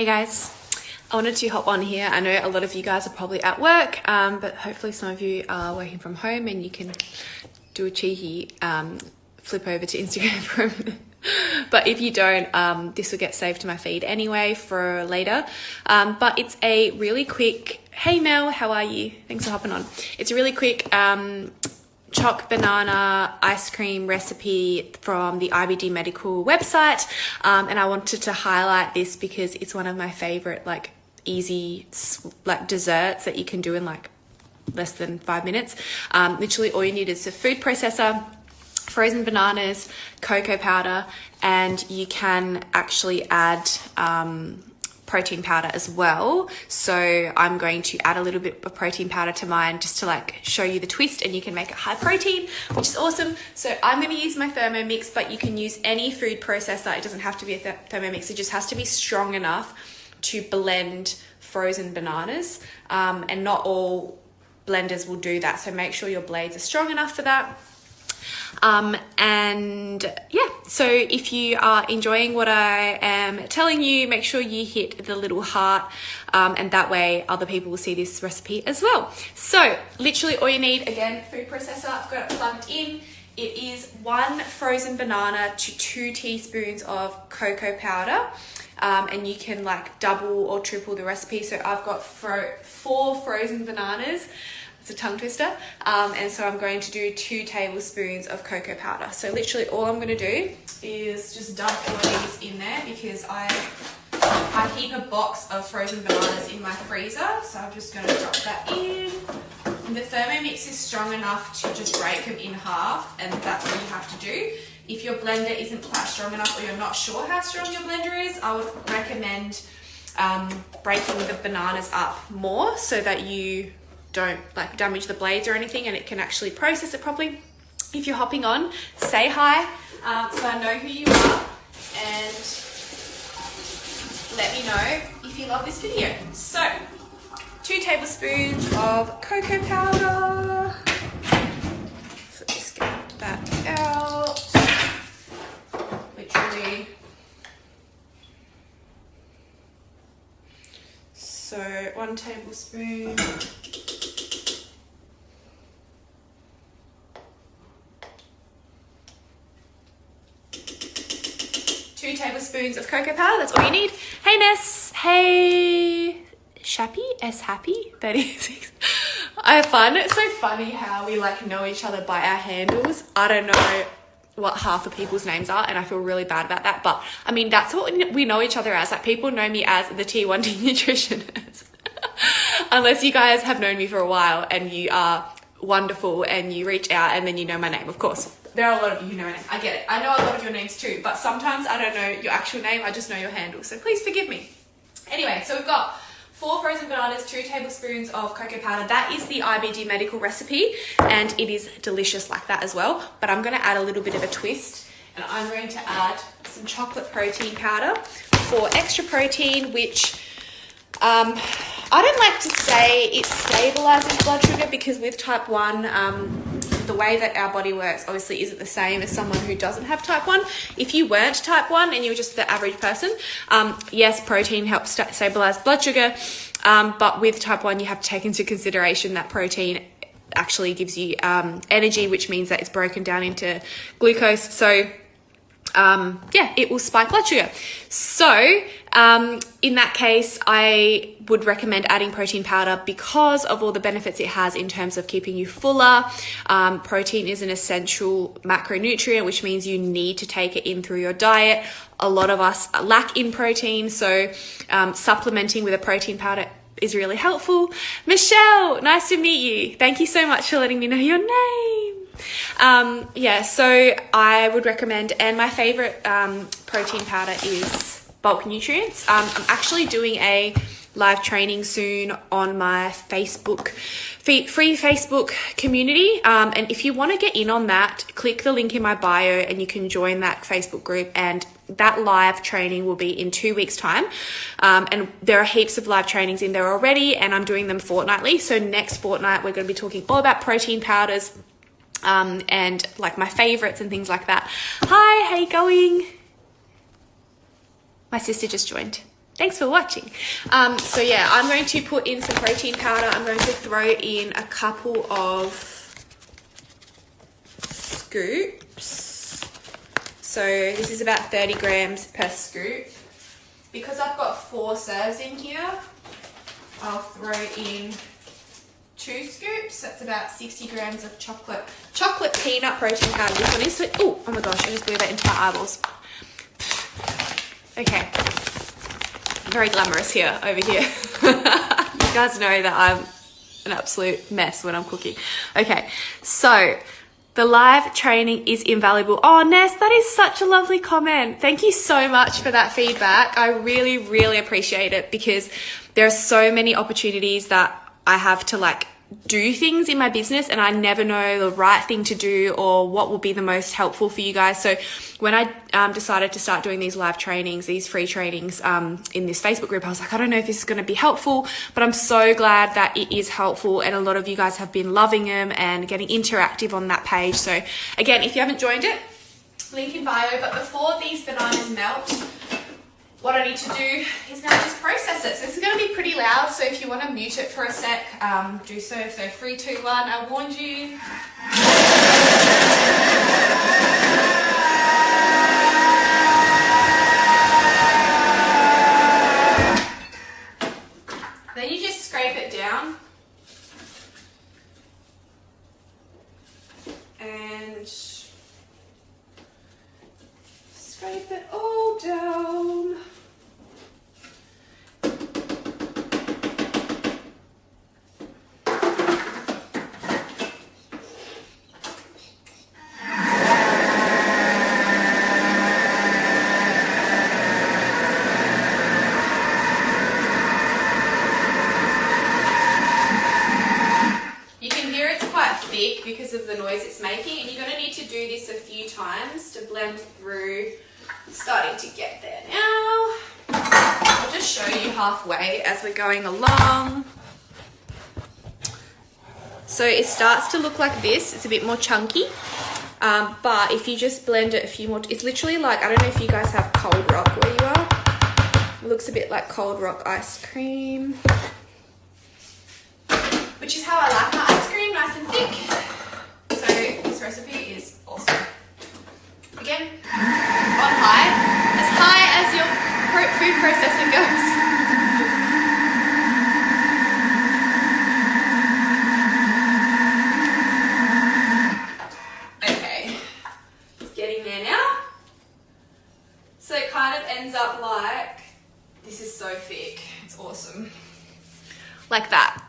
Hey guys, I wanted to hop on here. I know a lot of you guys are probably at work, but hopefully some of you are working from home and you can do a cheeky flip over to Instagram for a minute. But if you don't, this will get saved to my feed anyway for later. But it's a really quick, hey Mel, how are you? Thanks for hopping on. It's a really quick choc banana ice cream recipe from the IBD Medical website. And I wanted to highlight this because it's one of my favorite, like easy, like desserts that you can do in like less than 5 minutes. Literally all you need is a food processor, frozen bananas, cocoa powder, and you can actually add protein powder as well. So I'm going to add a little bit of protein powder to mine just to like show you the twist, and you can make it high protein, which is awesome. So I'm going to use my Thermomix, but you can use any food processor. It doesn't have to be a Thermomix. It just has to be strong enough to blend frozen bananas, and not all blenders will do that. So make sure your blades are strong enough for that. And yeah, so if you are enjoying what I am telling you, make sure you hit the little heart, and that way other people will see this recipe as well. So literally all you need, again, food processor, I've got it plugged in. It is 1 frozen banana to 2 teaspoons of cocoa powder. And you can like double or triple the recipe. So I've got 4 frozen bananas. It's a tongue twister. And so I'm going to do 2 tablespoons of cocoa powder. So literally all I'm going to do is just dump all of these in there, because I keep a box of frozen bananas in my freezer. So I'm just going to drop that in. And the Thermomix is strong enough to just break them in half, and that's what you have to do. If your blender isn't quite strong enough, or you're not sure how strong your blender is, I would recommend breaking the bananas up more so that you don't like damage the blades or anything, and it can actually process it properly. If you're hopping on, say hi, so I know who you are, and let me know if you love this video. So 2 tablespoons of cocoa powder. So just get that out. Literally. So 1 tablespoon. 2 tablespoons of cocoa powder, that's all you need. Hey Ness, hey Shappy, S Happy, 36. I find it so funny how we like know each other by our handles. I don't know what half of people's names are, and I feel really bad about that, but I mean, that's what we know each other as. Like, people know me as the T1D nutritionist. Unless you guys have known me for a while and you are wonderful and you reach out and then you know my name, of course. There are a lot of you who know my name. I get it. I know a lot of your names too, but sometimes I don't know your actual name. I just know your handle. So please forgive me. Anyway, so we've got 4 frozen bananas, 2 tablespoons of cocoa powder. That is the IBD Medical recipe, and it is delicious like that as well. But I'm going to add a little bit of a twist, and I'm going to add some chocolate protein powder for extra protein, which I don't like to say it stabilizes blood sugar, because with type 1, the way that our body works obviously isn't the same as someone who doesn't have type 1. If you weren't type 1 and you were just the average person, yes, protein helps stabilize blood sugar, but with type 1 you have to take into consideration that protein actually gives you energy, which means that it's broken down into glucose. So yeah, it will spike blood sugar. So in that case, I would recommend adding protein powder because of all the benefits it has in terms of keeping you fuller. Protein is an essential macronutrient, which means you need to take it in through your diet. A lot of us lack in protein, so supplementing with a protein powder is really helpful. Michelle, nice to meet you. Thank you so much for letting me know your name. Yeah, so I would recommend, and my favorite protein powder is Bulk Nutrients. I'm actually doing a live training soon on my Facebook, free Facebook community. And if you want to get in on that, click the link in my bio and you can join that Facebook group, and that live training will be in 2 weeks' time. And there are heaps of live trainings in there already, and I'm doing them fortnightly. So next fortnight, we're going to be talking all about protein powders, and like my favorites and things like that. Hi, how you going? My sister just joined. Thanks for watching. So yeah, I'm going to put in some protein powder. I'm going to throw in a couple of scoops. So this is about 30 grams per scoop. Because I've got 4 serves in here, I'll throw in 2 scoops. That's about 60 grams of chocolate peanut protein powder. This one is sweet. Oh my gosh, I just blew that into my eyeballs. Okay. Very glamorous here, over here. You guys know that I'm an absolute mess when I'm cooking. Okay, so the live training is invaluable. Oh, Ness, that is such a lovely comment. Thank you so much for that feedback. I really, really appreciate it because there are so many opportunities that I have to like do things in my business and I never know the right thing to do or what will be the most helpful for you guys. So when I decided to start doing these live trainings, these free trainings in this Facebook group, I was like, I don't know if this is going to be helpful, but I'm so glad that it is helpful and a lot of you guys have been loving them and getting interactive on that page. So again, if you haven't joined it, link in bio. But before these bananas melt, what I need to do is now just process it. So this is going to be pretty loud, so if you want to mute it for a sec, do so. So 3, 2, 1, I warned you. Then you just scrape it down. And scrape it all down. Because of the noise it's making, and you're going to need to do this a few times to blend through. Starting to get there now. I'll just show you halfway as we're going along. So it starts to look like this. It's a bit more chunky, but if you just blend it a few more, it's literally like, I don't know if you guys have Cold Rock where you are. It looks a bit like Cold Rock ice cream, which is how I like my ice cream, nice and thick. So this recipe is awesome. Again, on high as your food processing goes. Okay, it's getting there now. So it kind of ends up like, this is so thick, it's awesome. Like that.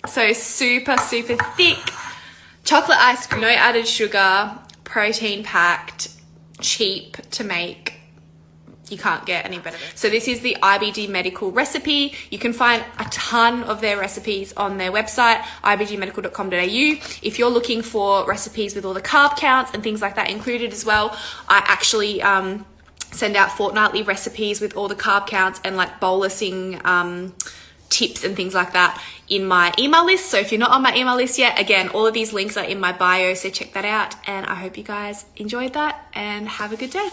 So super, super thick chocolate ice cream, no added sugar, protein packed, cheap to make. You can't get any better. So this is the IBD Medical recipe. You can find a ton of their recipes on their website, ibdmedical.com.au. If you're looking for recipes with all the carb counts and things like that included as well, I actually send out fortnightly recipes with all the carb counts and like bolusing tips and things like that in my email list. So if you're not on my email list yet, again, all of these links are in my bio, so check that out. And I hope you guys enjoyed that and have a good day.